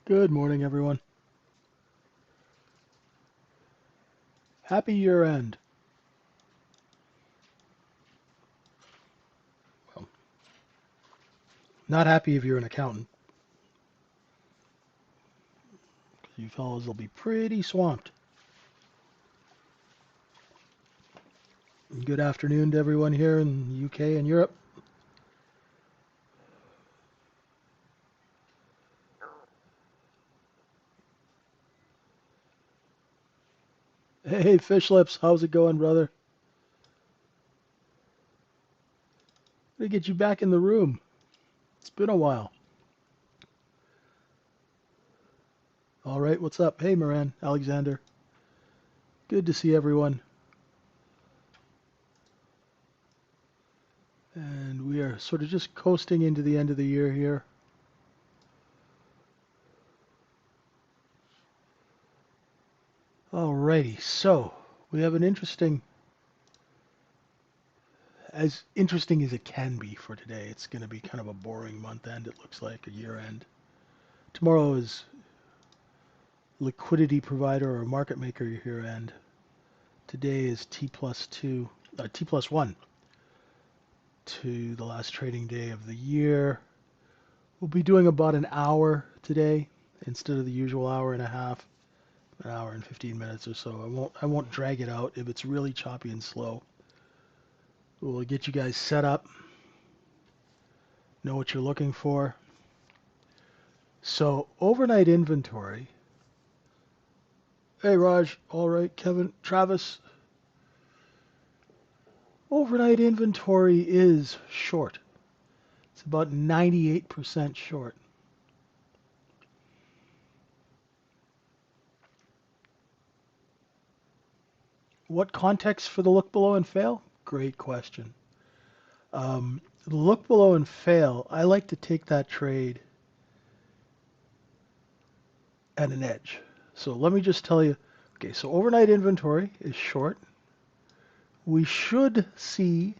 Good morning, everyone. Happy year end. Well, not happy if you're an accountant. You fellows will be pretty swamped. Good afternoon to everyone here in the UK and Europe. Hey, Fish Lips, how's it going, brother? Gotta get you back in the room. It's been a while. All right, what's up? Hey, Moran, Alexander. Good to see everyone. And we are sort of just coasting into the end of the year here. Alrighty, so we have an as interesting as it can be for today. It's going to be kind of a boring month end, it looks like, a year end. Tomorrow is liquidity provider or market maker year end. Today is T plus one to the last trading day of the year. We'll be doing about an hour today instead of the usual hour and a half, an hour and 15 minutes or so. I won't drag it out if it's really choppy and slow. We'll get you guys set up, know what you're looking for. So overnight inventory. Hey Raj, all right, Kevin, Travis. Overnight inventory is short. It's about 98% short. What context for the look below and fail? Great question. The look below and fail, I like to take that trade at an edge. So let me just tell you, okay, so overnight inventory is short. We should see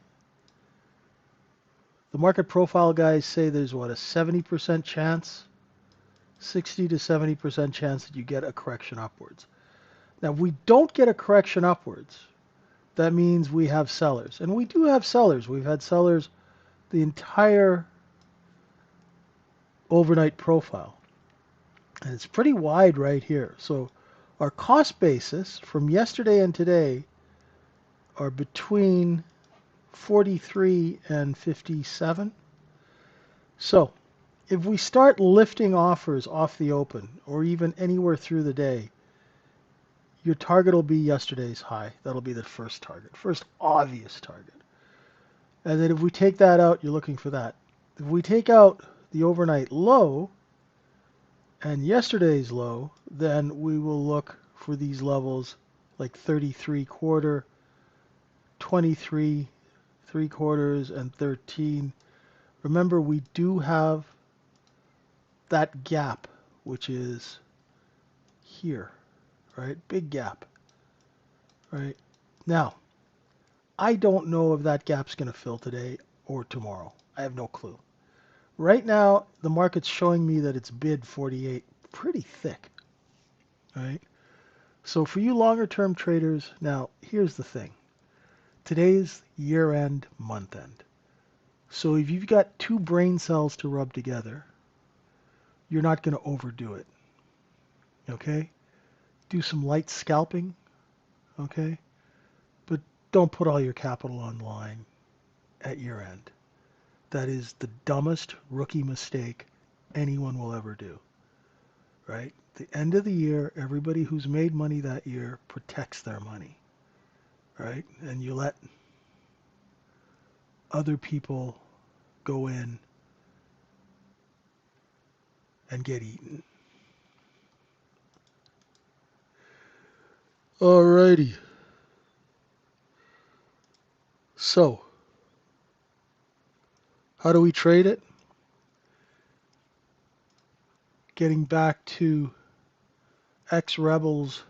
the market profile guys say there's what, a 70% chance, 60 to 70% chance that you get a correction upwards. Now, if we don't get a correction upwards, that means we have sellers. And we do have sellers. We've had sellers the entire overnight profile. And it's pretty wide right here. So our cost basis from yesterday and today are between 43 and 57. So if we start lifting offers off the open or even anywhere through the day, your target will be yesterday's high. That'll be the first target, first obvious target. And then if we take that out, you're looking for that. If we take out the overnight low and yesterday's low, then we will look for these levels like 33 quarter, 23 3 quarters, and 13. Remember, we do have that gap, which is here, right? Big gap, right? Now, I don't know if that gap's going to fill today or tomorrow. I have no clue. Right now, the market's showing me that it's bid 48 pretty thick, right? So for you longer term traders, now here's the thing. Today's year end, month end. So if you've got two brain cells to rub together, you're not going to overdo it. Okay? Do some light scalping, okay? But don't put all your capital on line at year end. That is the dumbest rookie mistake anyone will ever do, right? The end of the year, everybody who's made money that year protects their money, right? And you let other people go in and get eaten. Alrighty. So, how do we trade it? Getting back to X Rebels.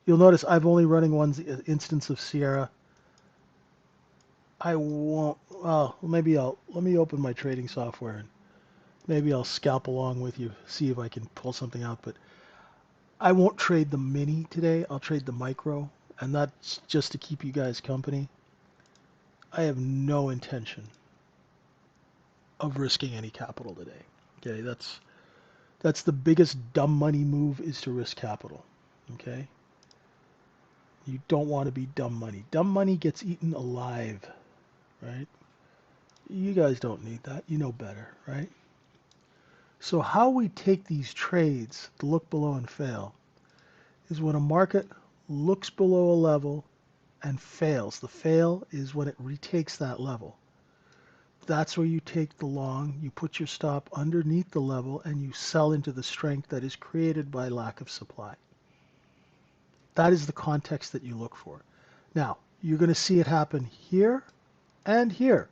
You'll notice I'm only running one instance of Sierra. I won't, well, maybe let me open my trading software and Maybe I'll scalp along with you, see if I can pull something out. But I won't trade the mini today. I'll trade the micro, and that's just to keep you guys company. I have no intention of risking any capital today. Okay, that's the biggest dumb money move, is to risk capital. Okay? You don't want to be dumb money. Dumb money gets eaten alive, right? You guys don't need that. You know better, right? So how we take these trades to look below and fail is when a market looks below a level and fails. The fail is when it retakes that level. That's where you take the long, you put your stop underneath the level, and you sell into the strength that is created by lack of supply. That is the context that you look for. Now, you're going to see it happen here and here.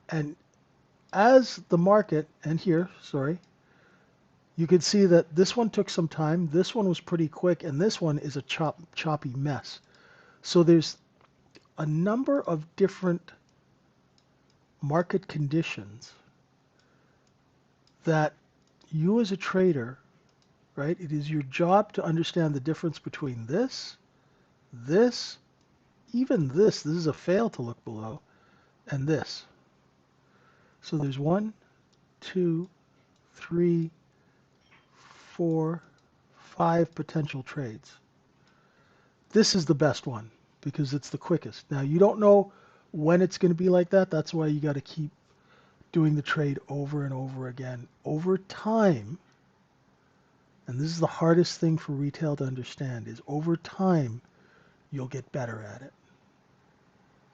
And as the market, and here, sorry, you can see that this one took some time, this one was pretty quick, and this one is a choppy mess. So there's a number of different market conditions that you as a trader, right, it is your job to understand the difference between this, even this is a fail to look below, and this. So there's 1, 2, 3, 4, 5 potential trades. This is the best one because it's the quickest. Now, you don't know when it's going to be like that. That's why you got to keep doing the trade over and over again. Over time, and this is the hardest thing for retail to understand, is over time, you'll get better at it.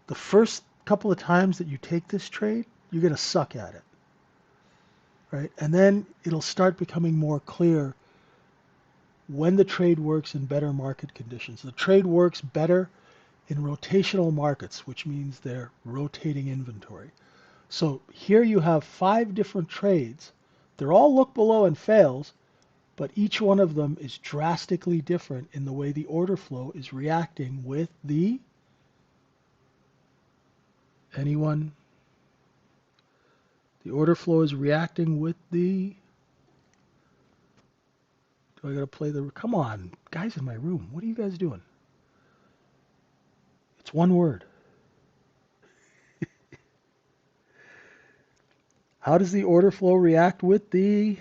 The first couple of times that you take this trade, you're going to suck at it, right? And then it'll start becoming more clear when the trade works in better market conditions. The trade works better in rotational markets, which means they're rotating inventory. So here you have 5 different trades. They're all look below and fails, but each one of them is drastically different in the way the order flow is reacting with the... Anyone? The order flow is reacting with the... Do I got to play the... Come on, guys in my room. What are you guys doing? It's one word. How does the order flow react with the...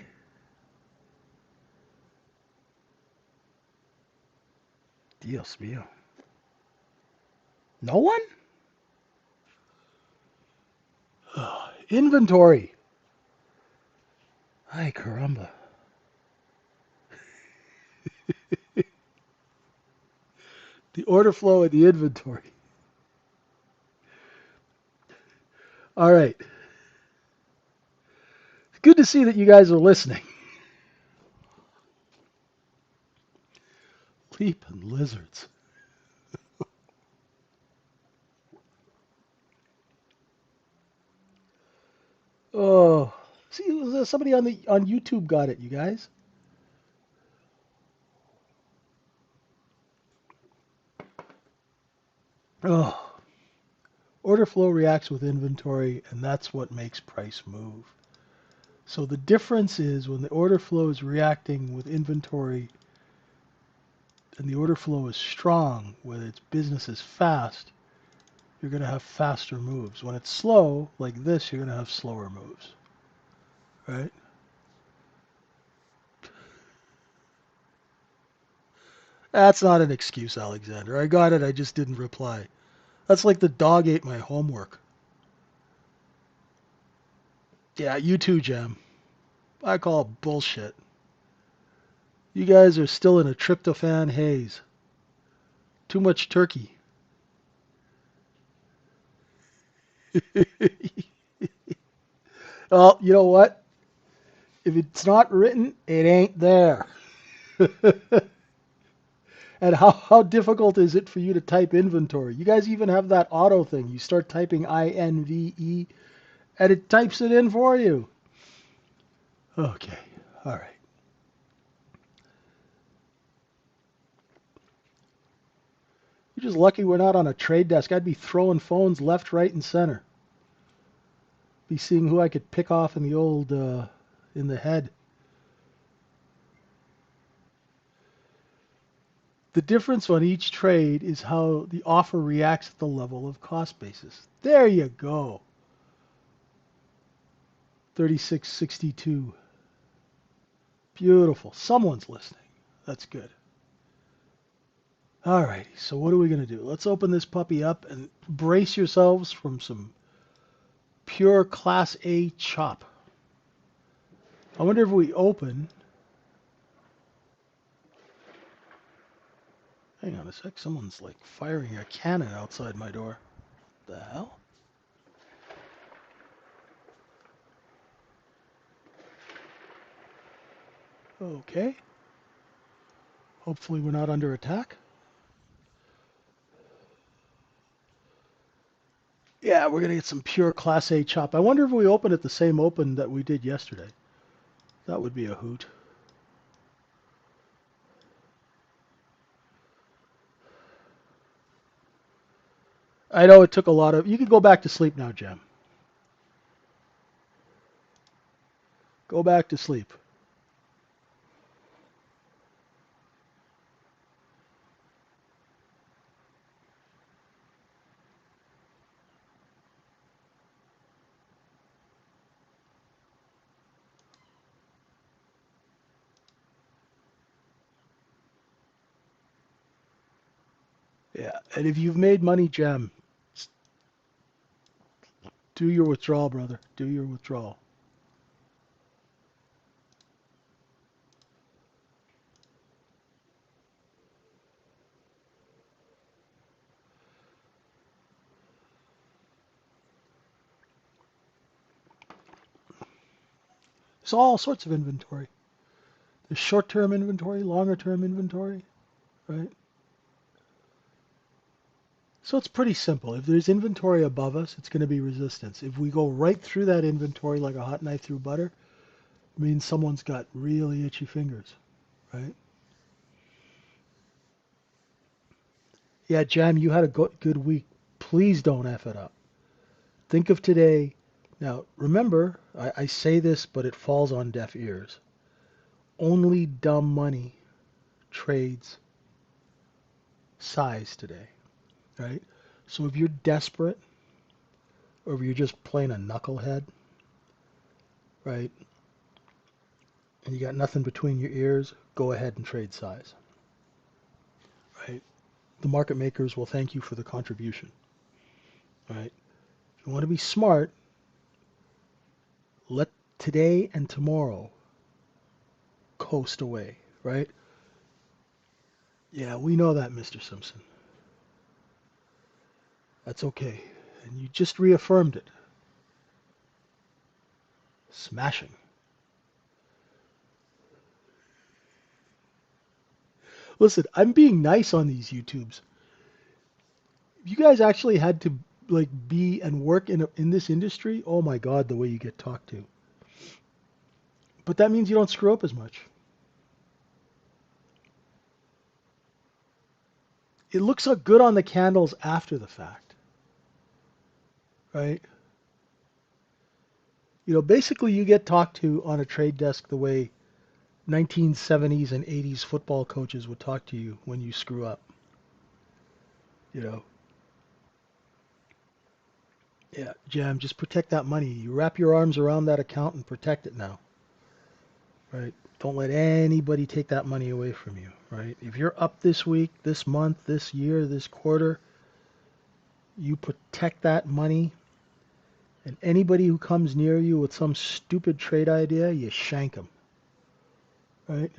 Dios mío. No one? Inventory. Ay, caramba. The order flow and the inventory. All right. It's good to see that you guys are listening. Leap and lizards. Oh, see, somebody on YouTube got it, you guys. Oh, order flow reacts with inventory, and that's what makes price move. So the difference is when the order flow is reacting with inventory and the order flow is strong, whether its business is fast, you're going to have faster moves. When it's slow, like this, you're going to have slower moves. Right? That's not an excuse, Alexander. I got it. I just didn't reply. That's like the dog ate my homework. Yeah, you too, Jam. I call it bullshit. You guys are still in a tryptophan haze. Too much turkey. Well, you know what? If it's not written, it ain't there. And how difficult is it for you to type inventory? You guys even have that auto thing. You start typing INVE, and it types it in for you. Okay, all right. You're just lucky we're not on a trade desk. I'd be throwing phones left, right, and center. Be seeing who I could pick off in the old, in the head. The difference on each trade is how the offer reacts at the level of cost basis. There you go. 36.62. Beautiful. Someone's listening. That's good. Alrighty, so what are we going to do? Let's open this puppy up and brace yourselves from some pure Class A chop. I wonder if we open... Hang on a sec, someone's like firing a cannon outside my door. The hell? Okay. Hopefully we're not under attack. Yeah, we're going to get some pure Class A chop. I wonder if we open at the same open that we did yesterday. That would be a hoot. I know it took a lot of... You can go back to sleep now, Jem. Go back to sleep. Yeah, and if you've made money, Jem, do your withdrawal, brother. Do your withdrawal. There's all sorts of inventory. There's short-term inventory, longer-term inventory, right? So it's pretty simple. If there's inventory above us, it's going to be resistance. If we go right through that inventory like a hot knife through butter, it means someone's got really itchy fingers, right? Yeah, Jam, you had a good week. Please don't F it up. Think of today. Now, remember, I say this, but it falls on deaf ears. Only dumb money trades size today, right? So if you're desperate or if you're just plain a knucklehead, right, and you got nothing between your ears, go ahead and trade size, right? The market makers will thank you for the contribution, right? If you want to be smart, let today and tomorrow coast away, right? Yeah, we know that, Mr. Simpson. That's okay. And you just reaffirmed it. Smashing. Listen, I'm being nice on these YouTubes. If you guys actually had to like be and work in this industry, oh my God, the way you get talked to. But that means you don't screw up as much. It looks so good on the candles after the fact, right? You know, basically you get talked to on a trade desk the way 1970s and 80s football coaches would talk to you when you screw up. You know, yeah, Jam, just protect that money. You wrap your arms around that account and protect it now, right? Don't let anybody take that money away from you, right? If you're up this week, this month, this year, this quarter, you protect that money. And anybody who comes near you with some stupid trade idea, you shank them, right?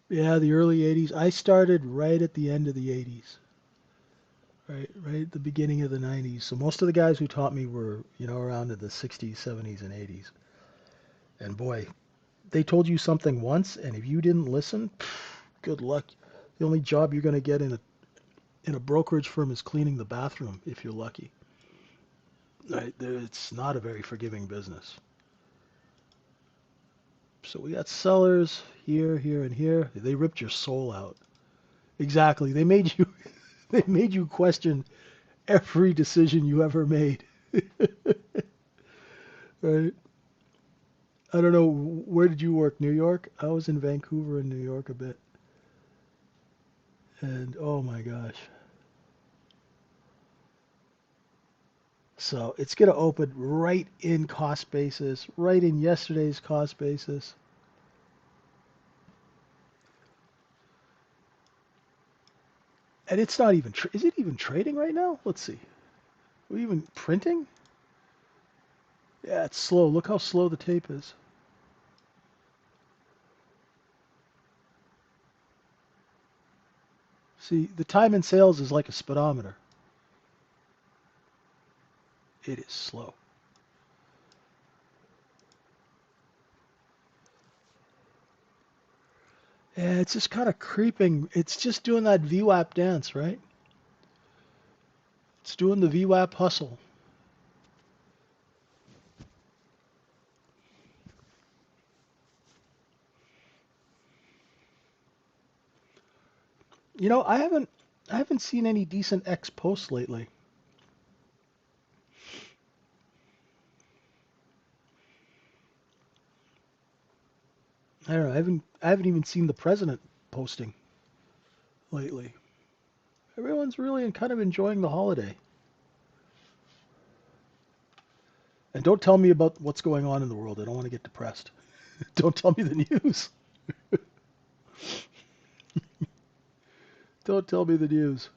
Yeah, the early 80s. I started right at the end of the 80s, right at the beginning of the 90s. So most of the guys who taught me were, around in the 60s, 70s, and 80s. And boy, they told you something once, and if you didn't listen, good luck. The only job you're going to get in a brokerage firm is cleaning the bathroom if you're lucky. Right? It's not a very forgiving business. So we got sellers here, here, and here. They ripped your soul out. Exactly. They made you they made you question every decision you ever made. Right? I don't know, where did you work? New York? I was in Vancouver and New York a bit. And oh my gosh. So it's going to open right in cost basis, right in yesterday's cost basis. And it's not even, is it even trading right now? Let's see. Are we even printing? Yeah, it's slow. Look how slow the tape is. See, the time in sales is like a speedometer. It is slow. Yeah, it's just kind of creeping. It's just doing that VWAP dance, right? It's doing the VWAP hustle. You know, I haven't seen any decent X posts lately. I don't know. I haven't even seen the president posting lately. Everyone's really kind of enjoying the holiday. And don't tell me about what's going on in the world. I don't want to get depressed. Don't tell me the news. Don't tell me the news.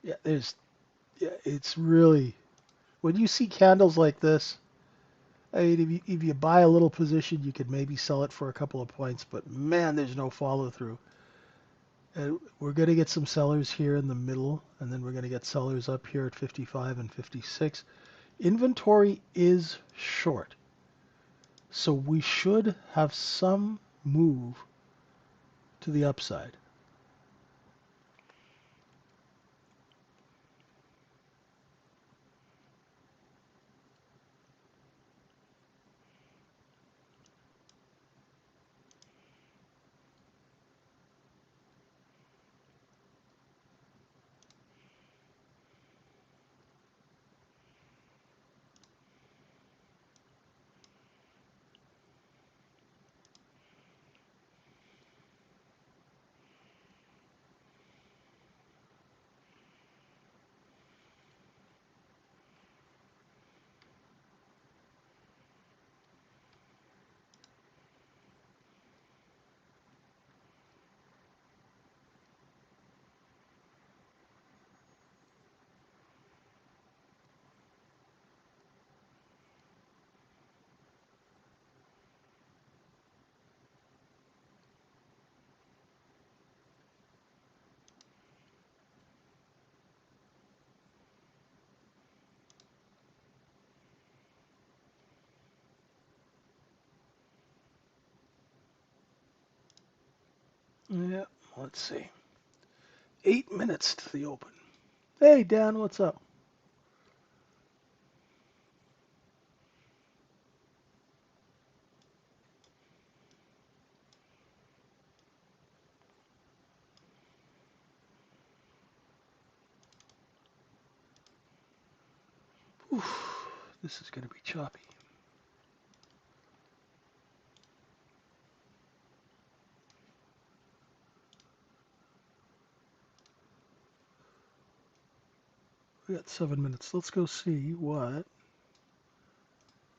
Yeah, it's really, when you see candles like this, I mean, if you buy a little position, you could maybe sell it for a couple of points, but man, there's no follow through. We're going to get some sellers here in the middle, and then we're going to get sellers up here at 55 and 56. Inventory is short, so we should have some move to the upside. Yeah, let's see. 8 minutes to the open. Hey, Dan, what's up? Oof, this is going to be choppy. We got 7 minutes. Let's go see what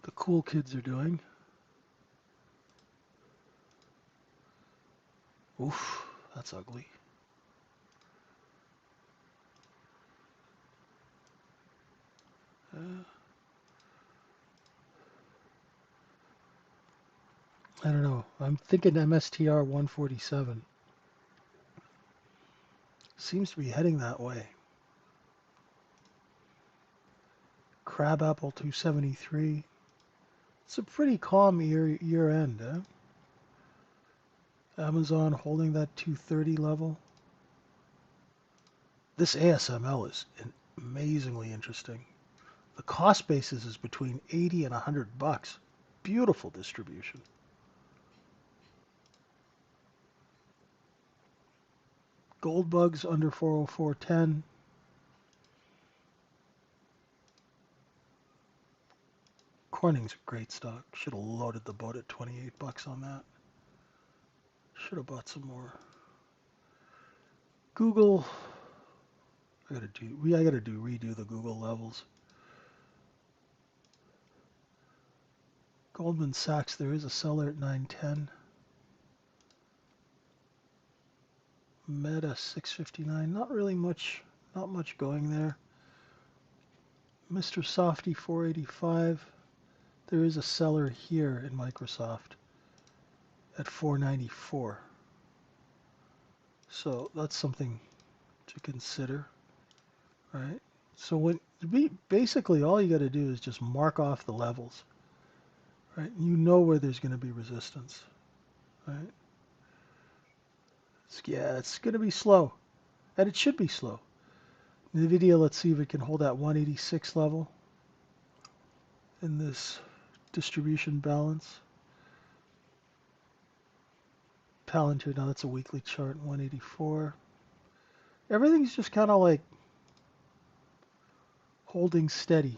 the cool kids are doing. Oof, that's ugly. Uh, I don't know. I'm thinking MSTR 147. Seems to be heading that way. Crabapple 273. It's a pretty calm year end, huh? Amazon holding that 230 level. This ASML is Amazingly interesting. The cost basis is between 80 and $100. Beautiful distribution. Gold bugs under 404.10. Corning's a great stock. Should have loaded the boat at $28 on that. Should have bought some more. Google. I gotta redo the Google levels. Goldman Sachs, there is a seller at 910. Meta 659. Not much going there. Mr. Softy 485. There is a seller here in Microsoft at 494. So that's something to consider, right? So basically all you got to do is just mark off the levels, right? You know where there's going to be resistance, right? It's going to be slow, and it should be slow. NVIDIA, let's see if it can hold that 186 level in this distribution balance. Palantir, now that's a weekly chart, 184. Everything's just kind of like holding steady.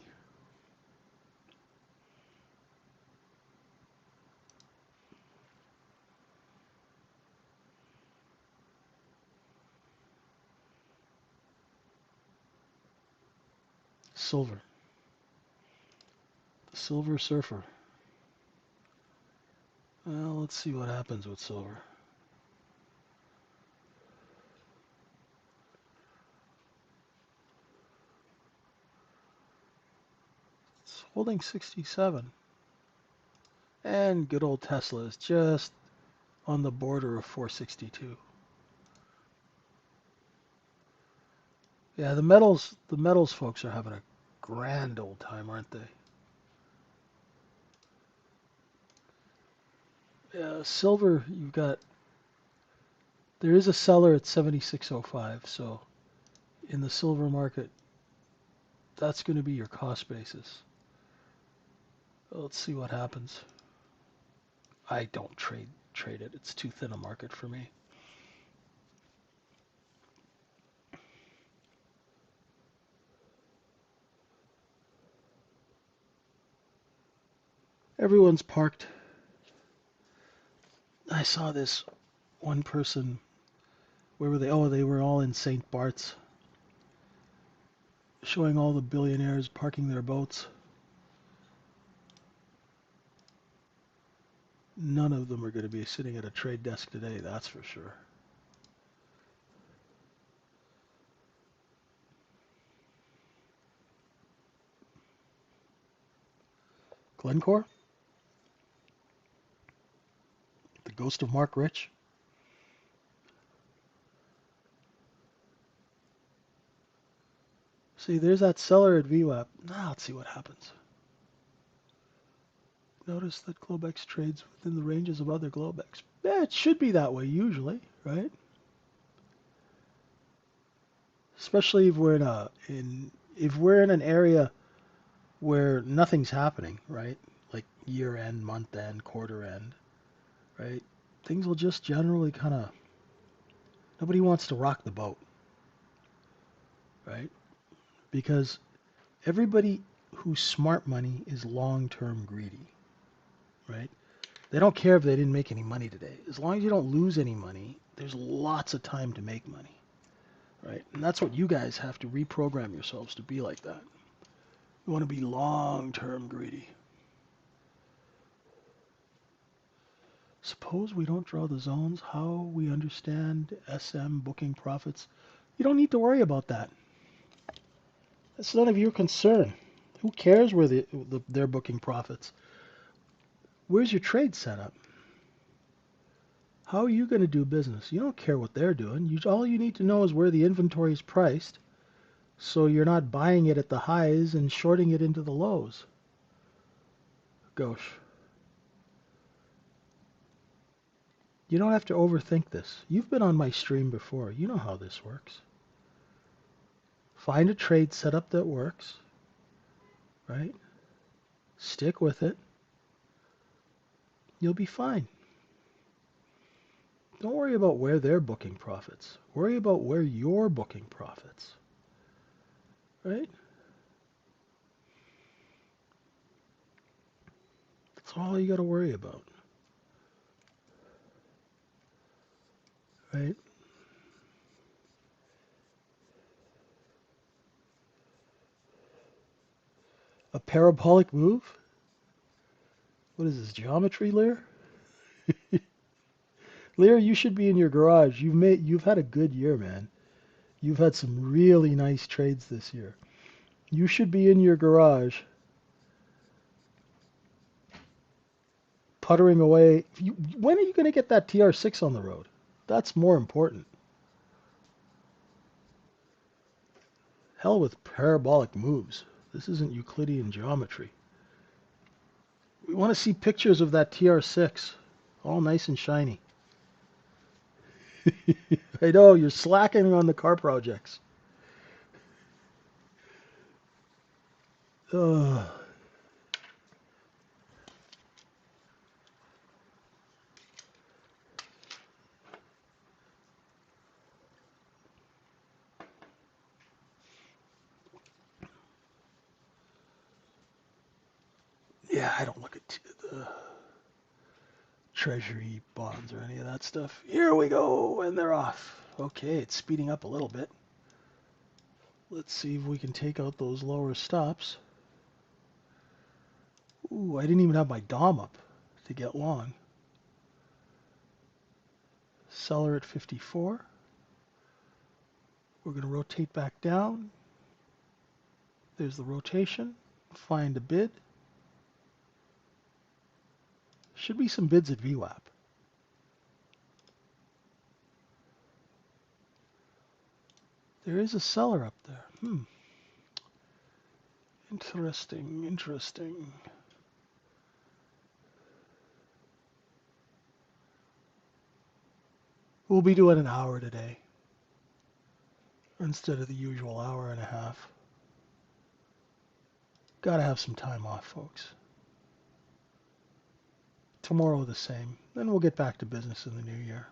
Silver. The Silver Surfer. Well, let's see what happens with silver. It's holding 67. And good old Tesla is just on the border of 462. Yeah, the metals folks are having a grand old time, aren't they? Yeah, silver, there is a seller at 76.05, so in the silver market, that's going to be your cost basis. Let's see what happens. I don't trade it. It's too thin a market for me. Everyone's parked. I saw this one person. Where were they? Oh, they were all in St. Bart's, showing all the billionaires parking their boats. None of them are going to be sitting at a trade desk today, that's for sure. Glencore? The ghost of Mark Rich? See, there's that seller at VWAP. Now let's see what happens. Notice that Globex trades within the ranges of other Globex. Yeah, it should be that way usually, right? Especially if we're in an area where nothing's happening, right? Like year end, month end, quarter end, right? Things will just generally kind of, nobody wants to rock the boat, right? Because everybody who's smart money is long-term greedy, right? They don't care if they didn't make any money today. As long as you don't lose any money, there's lots of time to make money, right? And that's what you guys have to reprogram yourselves to be like that. You want to be long-term greedy. Suppose we don't draw the zones, how we understand SM booking profits. You don't need to worry about that. That's none of your concern. Who cares where they're booking profits? Where's your trade setup? How are you going to do business? You don't care what they're doing. All you need to know is where the inventory is priced, so you're not buying it at the highs and shorting it into the lows. Gosh. You don't have to overthink this. You've been on my stream before. You know how this works. Find a trade setup that works, right? Stick with it. You'll be fine. Don't worry about where they're booking profits. Worry about where you're booking profits, right? That's all you got to worry about, right? A parabolic move? What is this, geometry, Lear? Lear, you should be in your garage. You've had a good year, man. You've had some really nice trades this year. You should be in your garage puttering away. When are you going to get that TR6 on the road? That's more important. Hell with parabolic moves. This isn't Euclidean geometry. We want to see pictures of that TR6. All nice and shiny. I know, you're slacking on the car projects. Ugh. Yeah, I don't look at the treasury bonds or any of that stuff. Here we go, and they're off. Okay, it's speeding up a little bit. Let's see if we can take out those lower stops. Ooh, I didn't even have my DOM up to get long. Seller at 54. We're going to rotate back down. There's the rotation. Find a bid. Should be some bids at VWAP. There is a seller up there. Interesting, interesting. We'll be doing an hour today instead of the usual hour and a half. Gotta have some time off, folks. Tomorrow the same. Then we'll get back to business in the new year.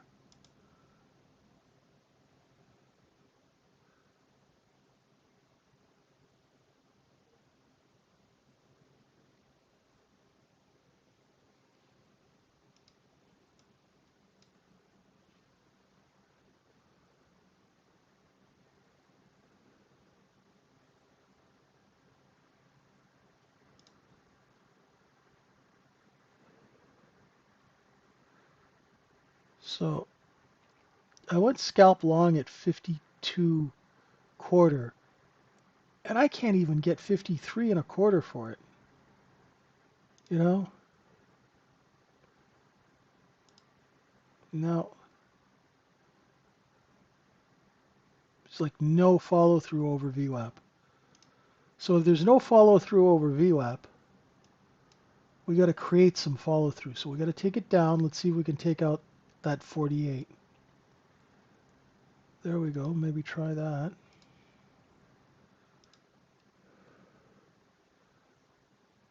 So I went scalp long at 52 quarter, and I can't even get 53 and a quarter for it. You know? No. It's like no follow through over VWAP. So if there's no follow through over VWAP, we got to create some follow through. So we got to take it down. Let's see if we can take out that 48. There we go. Maybe try that.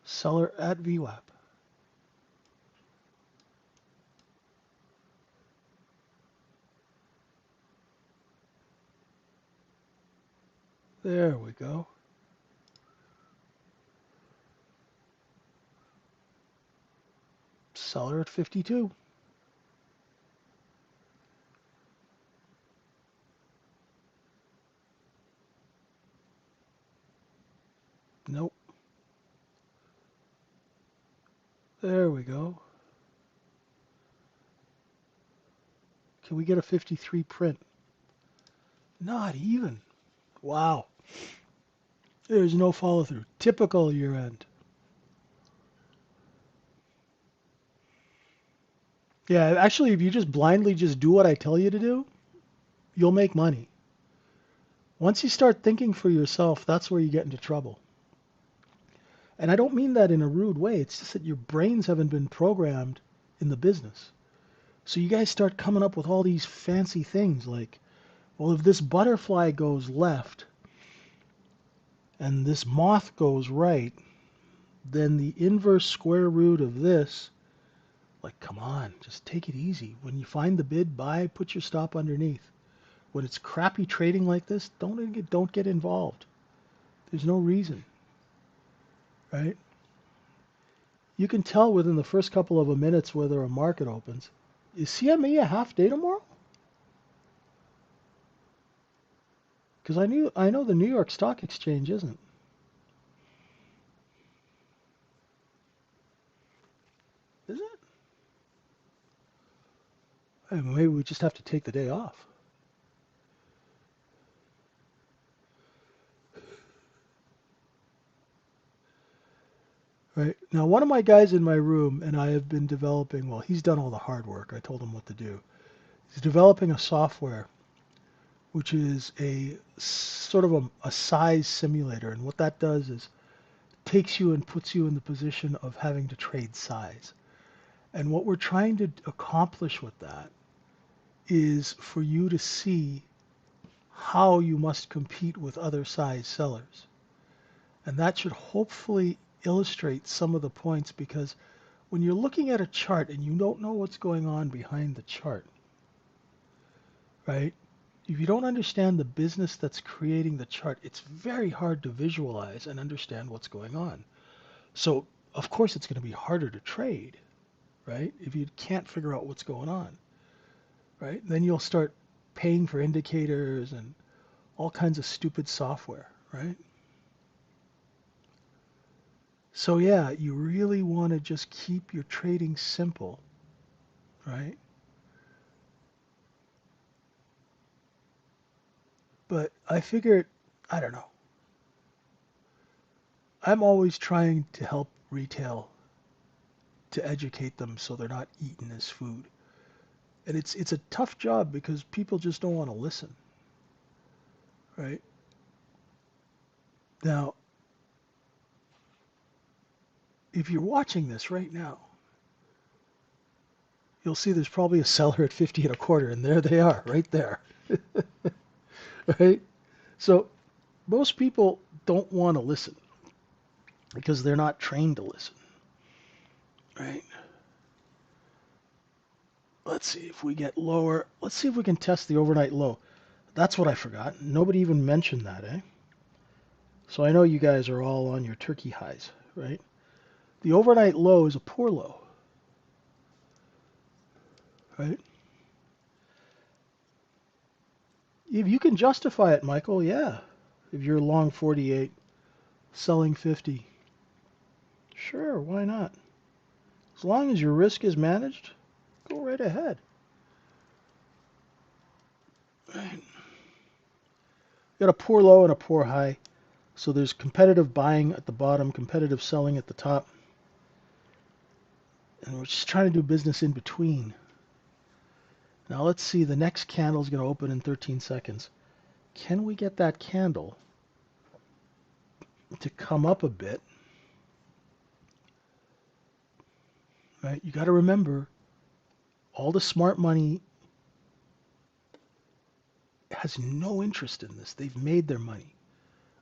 Seller at VWAP. There we go. Seller at 52. Nope. There we go. Can we get a 53 print? Not even. Wow. There's no follow through. Typical year end. Yeah, actually, if you just blindly just do what I tell you to do, you'll make money. Once you start thinking for yourself, that's where you get into trouble. And I don't mean that in a rude way. It's just that your brains haven't been programmed in the business. So you guys start coming up with all these fancy things like, well, if this butterfly goes left, and this moth goes right, then the inverse square root of this, like, come on, just take it easy. When you find the bid, buy, put your stop underneath. When it's crappy trading like this, don't get involved. There's no reason, right? You can tell within the first couple of minutes whether a market opens. Is CME a half day tomorrow? Because I know the New York Stock Exchange isn't. Is it? Maybe we just have to take the day off. Right. Now, one of my guys in my room and I have been developing, well, he's done all the hard work. I told him what to do. He's developing a software which is a sort of a size simulator. And what that does is takes you and puts you in the position of having to trade size. And what we're trying to accomplish with that is for you to see how you must compete with other size sellers. And that should hopefully illustrate some of the points, because when you're looking at a chart and you don't know what's going on behind the chart, right? If you don't understand the business that's creating the chart, it's very hard to visualize and understand what's going on. So, of course, it's going to be harder to trade, right? If you can't figure out what's going on, right? Then you'll start paying for indicators and all kinds of stupid software, right? So yeah, you really want to just keep your trading simple, right? But I figured, I don't know. I'm always trying to help retail to educate them so they're not eaten as food. And it's a tough job because people just don't want to listen, right? Now, if you're watching this right now, you'll see there's probably a seller at 50 and a quarter, and there they are, right there. Right? So most people don't want to listen because they're not trained to listen, right? Let's see if we get lower. Let's see if we can test the overnight low. That's what I forgot. Nobody even mentioned that, eh? So I know you guys are all on your turkey highs, right? The overnight low is a poor low, right? If you can justify it, Michael, yeah. If you're long 48, selling 50, sure, why not? As long as your risk is managed, go right ahead. Right. Got a poor low and a poor high. So there's competitive buying at the bottom, competitive selling at the top. And we're just trying to do business in between. Now let's see, the next candle is going to open in 13 seconds. Can we get that candle to come up a bit? Right? You got to remember, all the smart money has no interest in this. They've made their money.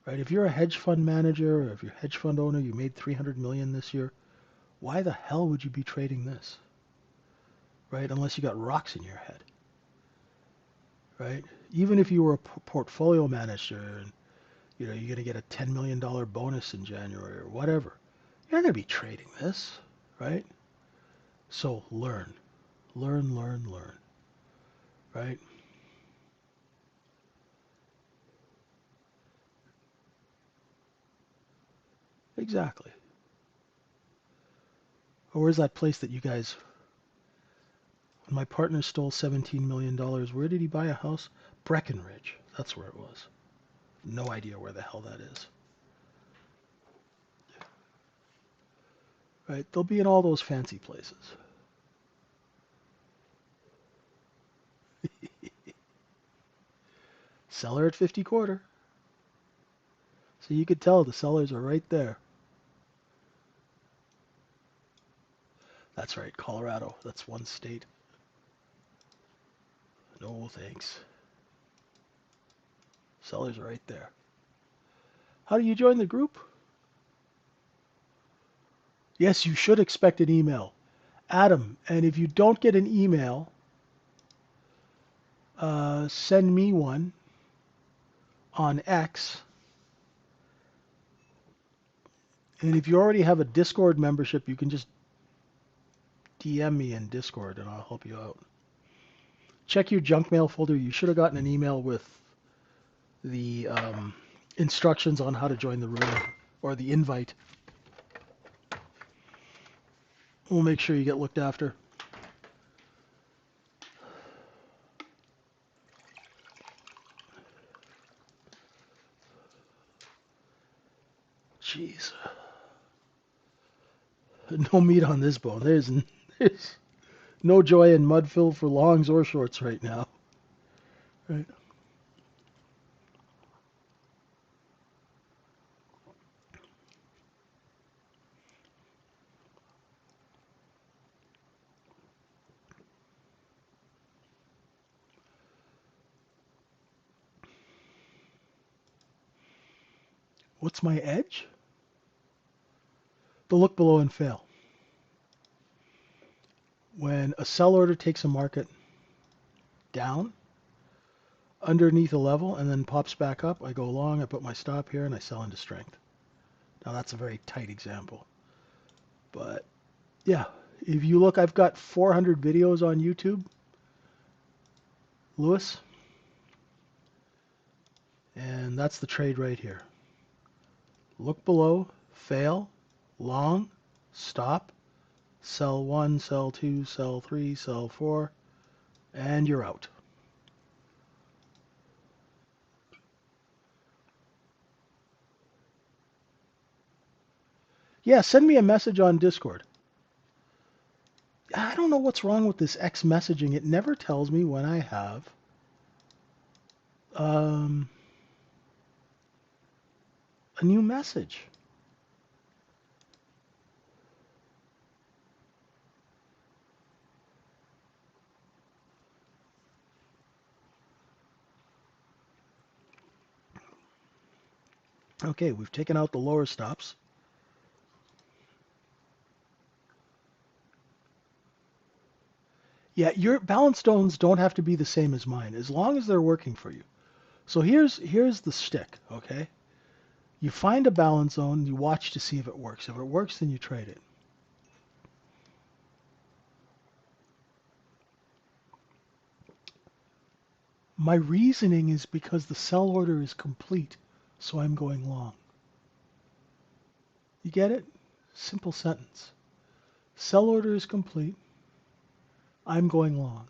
Right? If you're a hedge fund manager or if you're a hedge fund owner, you made 300 million this year, why the hell would you be trading this? Right? Unless you got rocks in your head. Right? Even if you were a portfolio manager and you're going to get a $10 million bonus in January or whatever, you're not going to be trading this, right? So learn, right? Exactly. Or where's that place that you guys, when my partner stole $17 million, where did he buy a house? Breckenridge. That's where it was. No idea where the hell that is. Right? They'll be in all those fancy places. Seller at 50 quarter. So you could tell the sellers are right there. That's right, Colorado. That's one state. No thanks. Sellers are right there. How do you join the group? Yes, you should expect an email. Adam, and if you don't get an email, send me one on X. And if you already have a Discord membership, you can just DM me in Discord and I'll help you out. Check your junk mail folder. You should have gotten an email with the instructions on how to join the room or the invite. We'll make sure you get looked after. Jeez. No meat on this bone. There's no joy in Mudfill for longs or shorts right now. Right. What's my edge? The look below and fail. When a sell order takes a market down underneath a level and then pops back up, I go long, I put my stop here, and I sell into strength. Now that's a very tight example. But yeah, if you look, I've got 400 videos on YouTube, Lewis, and that's the trade right here. Look below, fail, long, stop, sell 1, sell 2, sell 3, sell 4, and you're out. Yeah, send me a message on Discord. I don't know what's wrong with this X messaging. It never tells me when I have a new message. Okay, we've taken out the lower stops. Yeah, your balance zones don't have to be the same as mine, as long as they're working for you. So here's the stick, okay? You find a balance zone, you watch to see if it works. If it works, then you trade it. My reasoning is because the sell order is complete, so I'm going long. You get it? Simple sentence. Sell order is complete, I'm going long.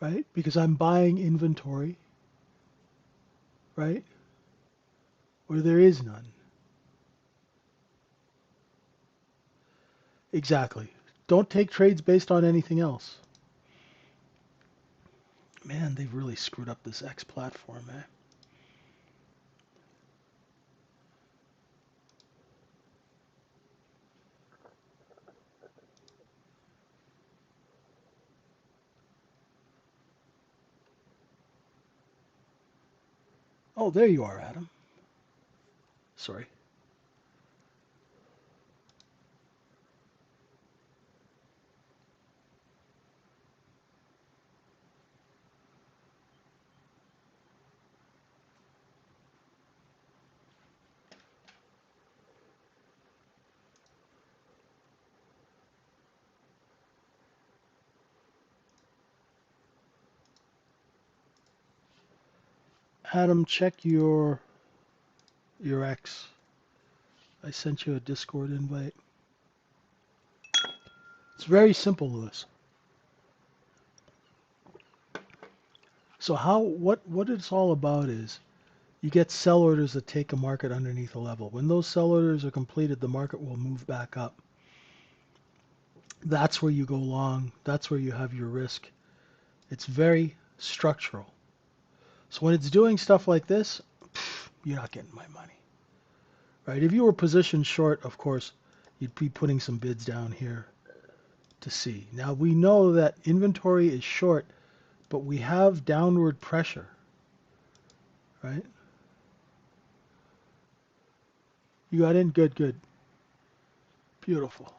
Right? Because I'm buying inventory, right? Where there is none. Exactly. Don't take trades based on anything else. Man, they've really screwed up this X platform, eh? Oh, there you are, Adam. Sorry. Adam, check your X. I sent you a Discord invite. It's very simple, Lewis. So what it's all about is you get sell orders that take a market underneath a level. When those sell orders are completed, the market will move back up. That's where you go long. That's where you have your risk. It's very structural. So when it's doing stuff like this, you're not getting my money. Right? If you were positioned short, of course, you'd be putting some bids down here to see. Now we know that inventory is short, but we have downward pressure, right? You got in? Good, good. Beautiful.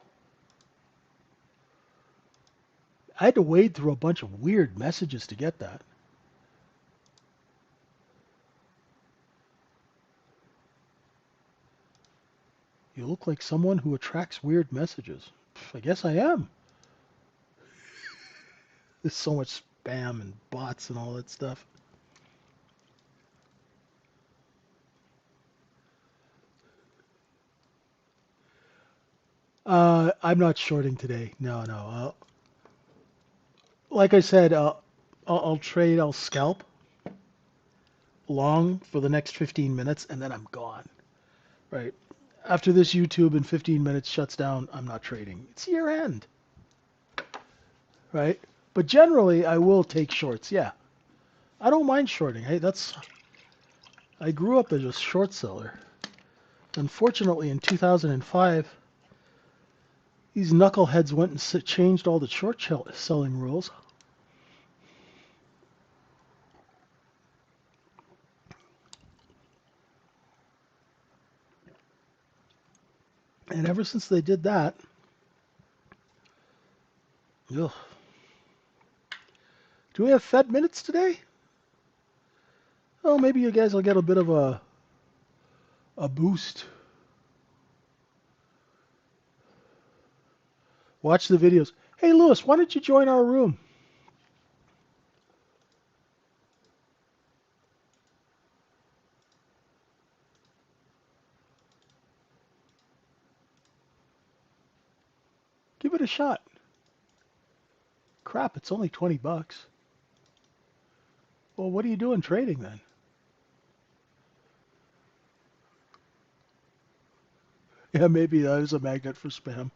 I had to wade through a bunch of weird messages to get that. You look like someone who attracts weird messages. I guess I am. There's so much spam and bots and all that stuff. I'm not shorting today. No, no. Like I said, I'll trade, I'll scalp long for the next 15 minutes, and then I'm gone. Right. After this YouTube in 15 minutes shuts down, I'm not trading. It's year end. Right. But generally, I will take shorts. Yeah. I don't mind shorting. Hey, I grew up as a short seller. Unfortunately, in 2005, these knuckleheads went and changed all the short selling rules. And ever since they did that, ugh. Do we have Fed minutes today? Oh, maybe you guys will get a bit of a boost. Watch the videos. Hey, Lewis, why don't you join our room? Give it a shot. Crap, it's only 20 bucks. Well, what are you doing trading then? Yeah, maybe that is a magnet for spam.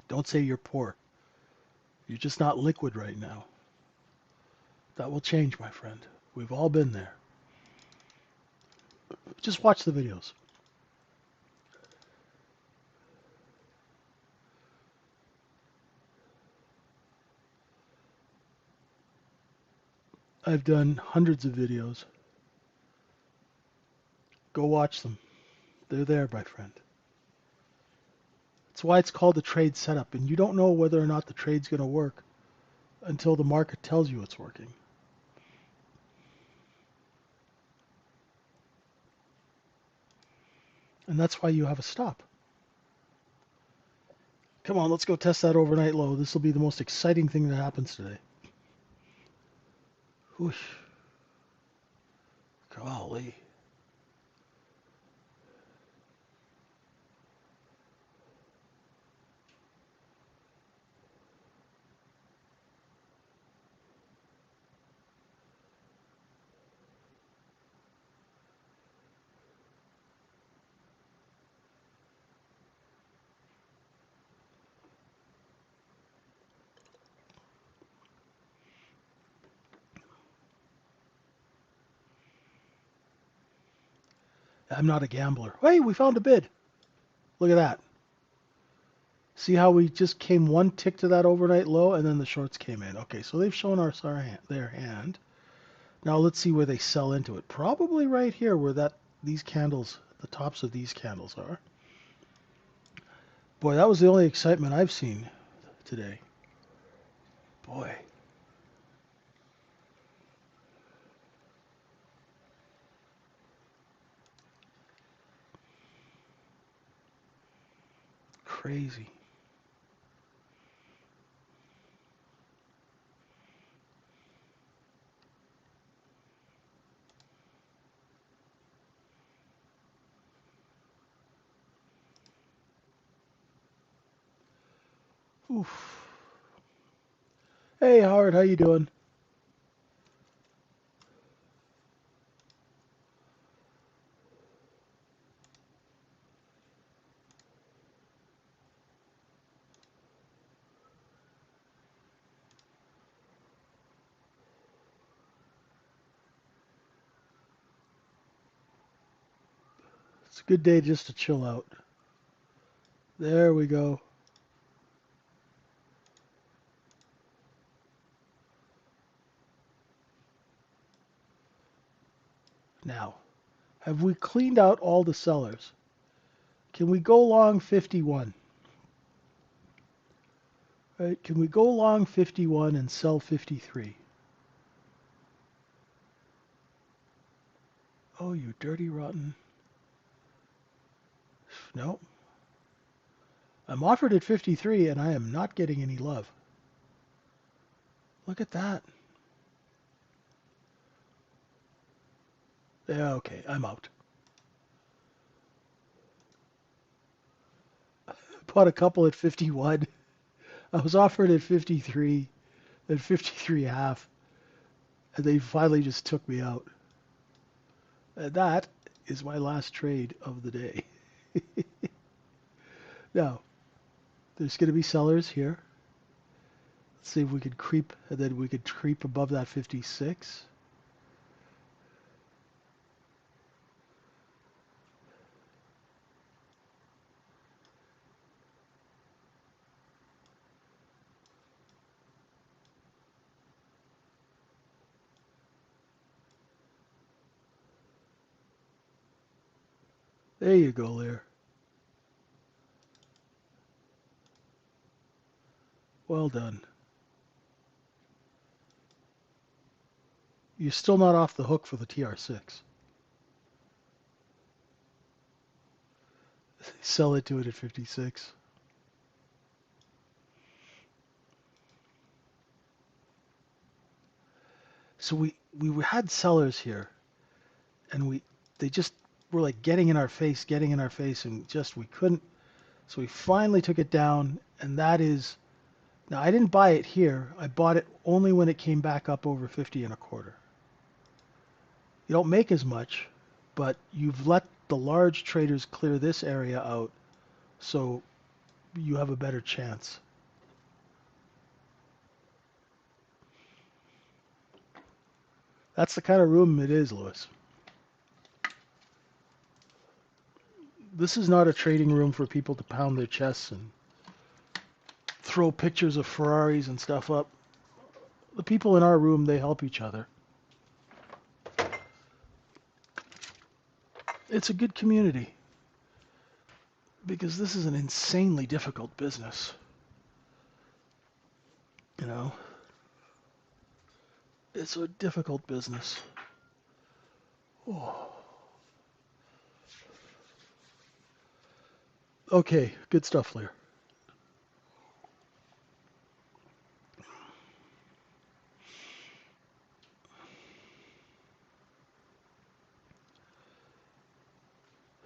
Don't say you're poor. You're just not liquid right now. That will change, my friend. We've all been there. Just watch the videos. I've done hundreds of videos. Go watch them. They're there, my friend. That's why it's called a trade setup, and you don't know whether or not the trade's going to work until the market tells you it's working. And that's why you have a stop. Come on, let's go test that overnight low. This will be the most exciting thing that happens today. Whoosh. Golly. I'm not a gambler. Hey, we found a bid. Look at that. See how we just came one tick to that overnight low and then the shorts came in. Okay, so they've shown us their hand. Now let's see where they sell into it. Probably right here where these candles, the tops of these candles are. Boy, that was the only excitement I've seen today. Boy. Crazy. Oof. Hey, Howard, how you doing? It's a good day just to chill out. There we go. Now, have we cleaned out all the sellers? Can we go long 51? Right? Can we go long 51 and sell 53? Oh, you dirty rotten. No. I'm offered at 53 and I am not getting any love. Look at that. Yeah, okay, I'm out. Bought a couple at 51. I was offered at 53, at 53 half, and they finally just took me out. And that is my last trade of the day. Now, there's going to be sellers here. Let's see if we could creep, and then we could creep above that 56. There you go, Lear. Well done. You're still not off the hook for the TR6. Sell it to it at 56. So we had sellers here, and they just were like getting in our face, and just we couldn't. So we finally took it down, and that is now I didn't buy it here. I bought it only when it came back up over 50 and a quarter. You don't make as much, but you've let the large traders clear this area out, so you have a better chance. That's the kind of room it is, Lewis. This is not a trading room for people to pound their chests and throw pictures of Ferraris and stuff up. The people in our room, they help each other. It's a good community because this is an insanely difficult business. You know, it's a difficult business. Oh. Okay, good stuff, Lear.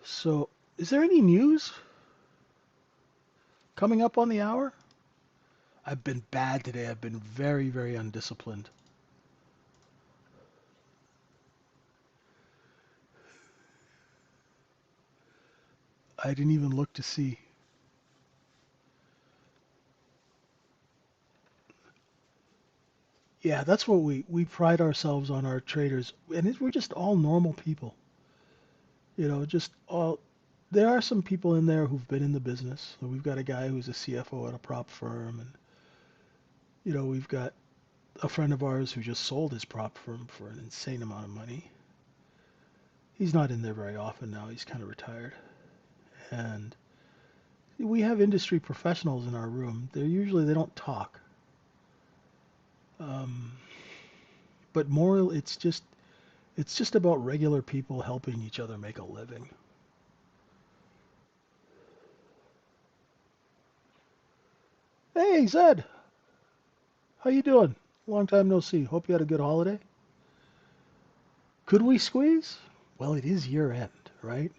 So, is there any news coming up on the hour? I've been bad today. I've been very, very undisciplined. I didn't even look to see. Yeah, that's what we pride ourselves on our traders, and we're just all normal people. You know, just all. There are some people in there who've been in the business. So we've got a guy who's a CFO at a prop firm, and we've got a friend of ours who just sold his prop firm for an insane amount of money. He's not in there very often now. He's kind of retired. And we have industry professionals in our room. They don't talk. Um, but more, it's just about regular people helping each other make a living. Hey, Zed, how you doing? Long time no see. Hope you had a good holiday. Could we squeeze? Well, it is year end, right?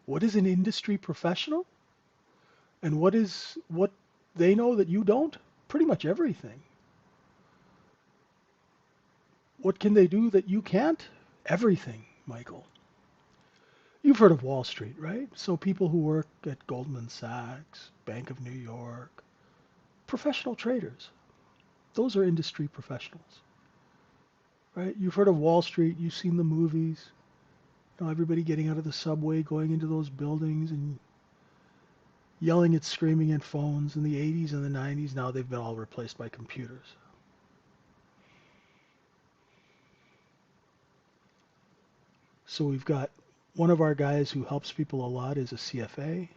What is an industry professional? And what they know that you don't? Pretty much everything. What can they do that you can't? Everything, Michael. You've heard of Wall Street, right? So people who work at Goldman Sachs, Bank of New York, professional traders. Those are industry professionals, right? You've heard of Wall Street, you've seen the movies, everybody getting out of the subway, going into those buildings, and yelling and screaming in phones in the 80s and the 90s. Now they've been all replaced by computers. So we've got one of our guys who helps people a lot is a CFA,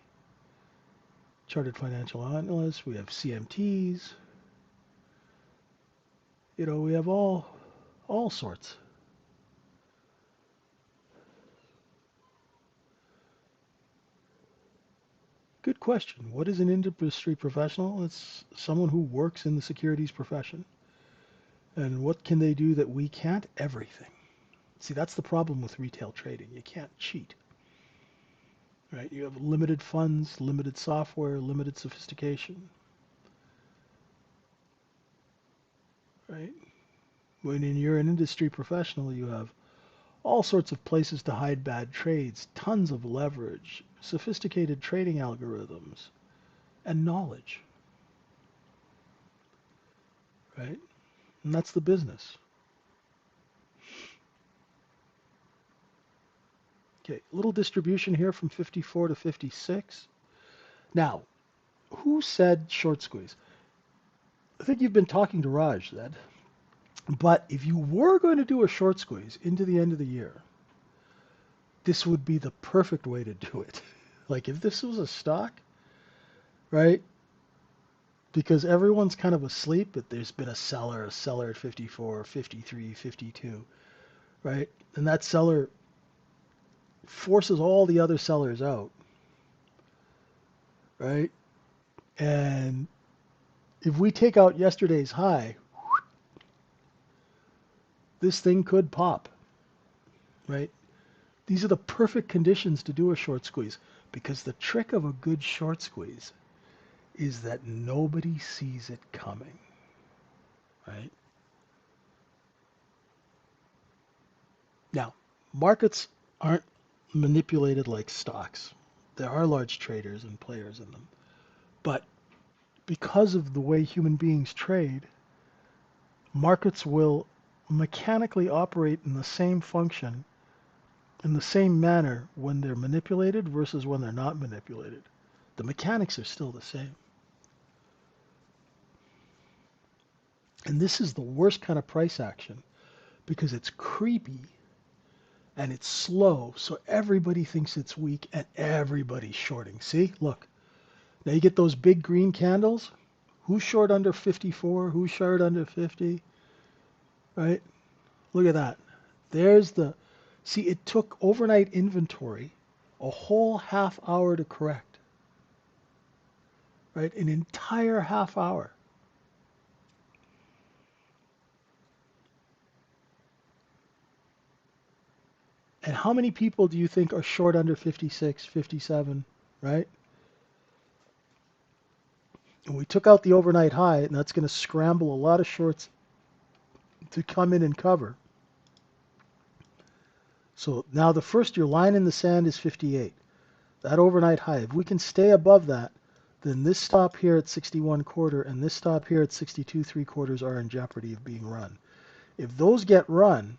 Chartered Financial Analyst. We have CMTs. We have all sorts. Good question. What is an industry professional? It's someone who works in the securities profession. And what can they do that we can't? Everything. See, that's the problem with retail trading. You can't cheat, right? You have limited funds, limited software, limited sophistication, right? When you're an industry professional, you have all sorts of places to hide bad trades, tons of leverage, sophisticated trading algorithms, and knowledge, right? And that's the business. Okay, little distribution here from 54 to 56. Now, who said short squeeze? I think you've been talking to Raj, Zed. But if you were going to do a short squeeze into the end of the year, this would be the perfect way to do it. Like if this was a stock, right? Because everyone's kind of asleep, but there's been a seller at 54, 53, 52, right? And that seller forces all the other sellers out, right? And if we take out yesterday's high, this thing could pop, right? These are the perfect conditions to do a short squeeze because the trick of a good short squeeze is that nobody sees it coming, right? Now, markets aren't manipulated like stocks. There are large traders and players in them. But because of the way human beings trade, markets will mechanically operate in the same function, in the same manner when they're manipulated versus when they're not manipulated. The mechanics are still the same. And this is the worst kind of price action because it's creepy and it's slow, so everybody thinks it's weak and everybody's shorting. See, look. Now you get those big green candles. Who's short under 54? Who's short under 50? Right? Look at that. There's the... See, it took overnight inventory a whole half hour to correct. Right? An entire half hour. And how many people do you think are short under 56, 57, right? And we took out the overnight high, and that's going to scramble a lot of shorts to come in and cover. So now the first, your line in the sand is 58. That overnight high. If we can stay above that, then this stop here at 61 quarter and this stop here at 62 3/4 are in jeopardy of being run. If those get run,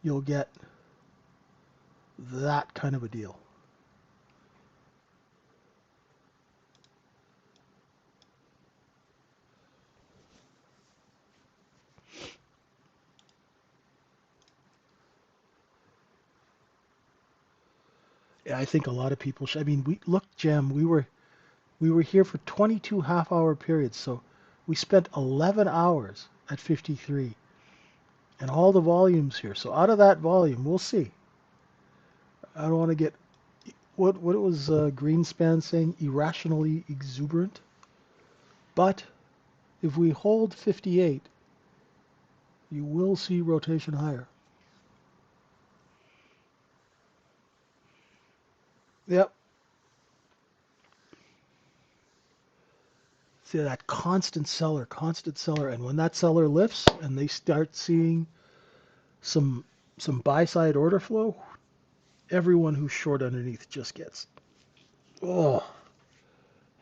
you'll get that kind of a deal. I think a lot of people should. I mean, look, Jem, we were here for 22 half-hour periods, so we spent 11 hours at 53, and all the volumes here. So out of that volume, we'll see. I don't want to get what was Greenspan saying, irrationally exuberant. But if we hold 58, you will see rotation higher. Yep. See that constant seller, and when that seller lifts and they start seeing some buy side order flow, everyone who's short underneath just gets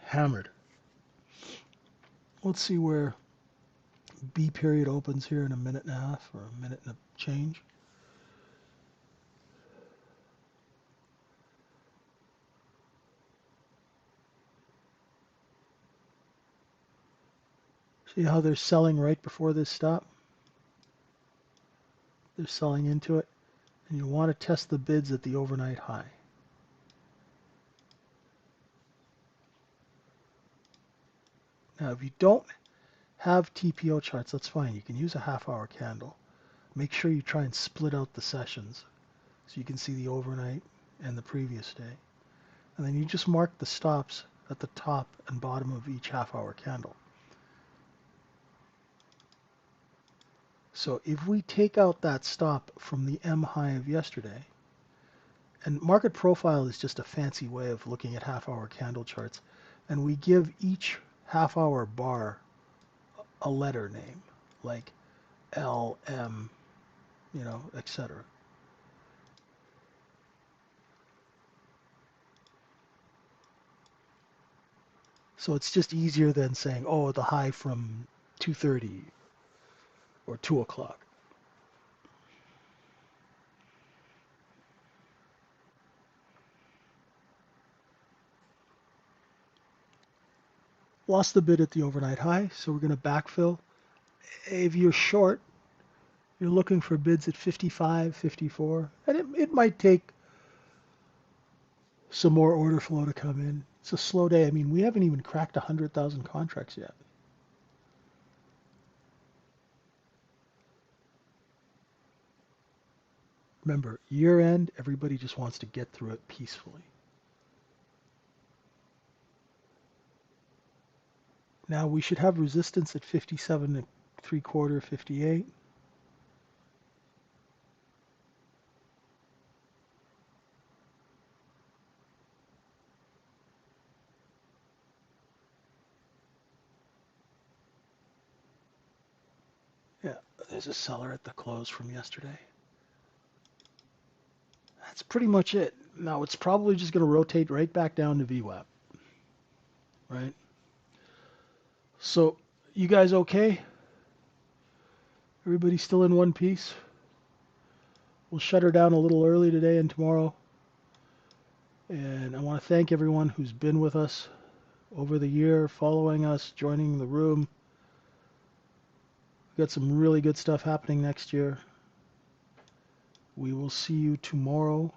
hammered. Let's see where B period opens here in a minute and a half or a minute and a change. See how they're selling right before this stop? They're selling into it. And you want to test the bids at the overnight high. Now, if you don't have TPO charts, that's fine. You can use a half-hour candle. Make sure you try and split out the sessions so you can see the overnight and the previous day. And then you just mark the stops at the top and bottom of each half-hour candle. So if we take out that stop from the M high of yesterday, and market profile is just a fancy way of looking at half-hour candle charts, and we give each half-hour bar a letter name, like L, M, etc. So it's just easier than saying, oh, the high from 2:30 or 2 o'clock. Lost the bid at the overnight high, so we're going to backfill. If you're short, you're looking for bids at 55, 54, and it might take some more order flow to come in. It's a slow day. I mean, we haven't even cracked 100,000 contracts yet. Remember, year end, everybody just wants to get through it peacefully. Now we should have resistance at 57 and 3/4, 58. Yeah, there's a seller at the close from yesterday. That's pretty much it. Now it's probably just going to rotate right back down to VWAP, right? So, you guys okay? Everybody still in one piece? We'll shut her down a little early today and tomorrow. And I want to thank everyone who's been with us over the year, following us, joining the room. We've got some really good stuff happening next year. We will see you tomorrow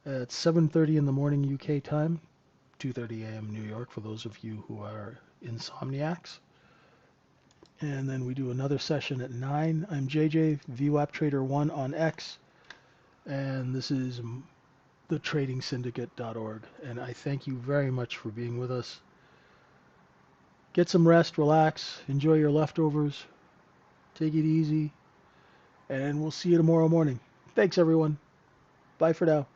at 7:30 in the morning UK time, 2:30 a.m. New York for those of you who are insomniacs. And then we do another session at 9. I'm JJ, vwaptrader1 on X, and this is thetradingsyndicate.org. And I thank you very much for being with us. Get some rest, relax, enjoy your leftovers, take it easy, and we'll see you tomorrow morning. Thanks, everyone. Bye for now.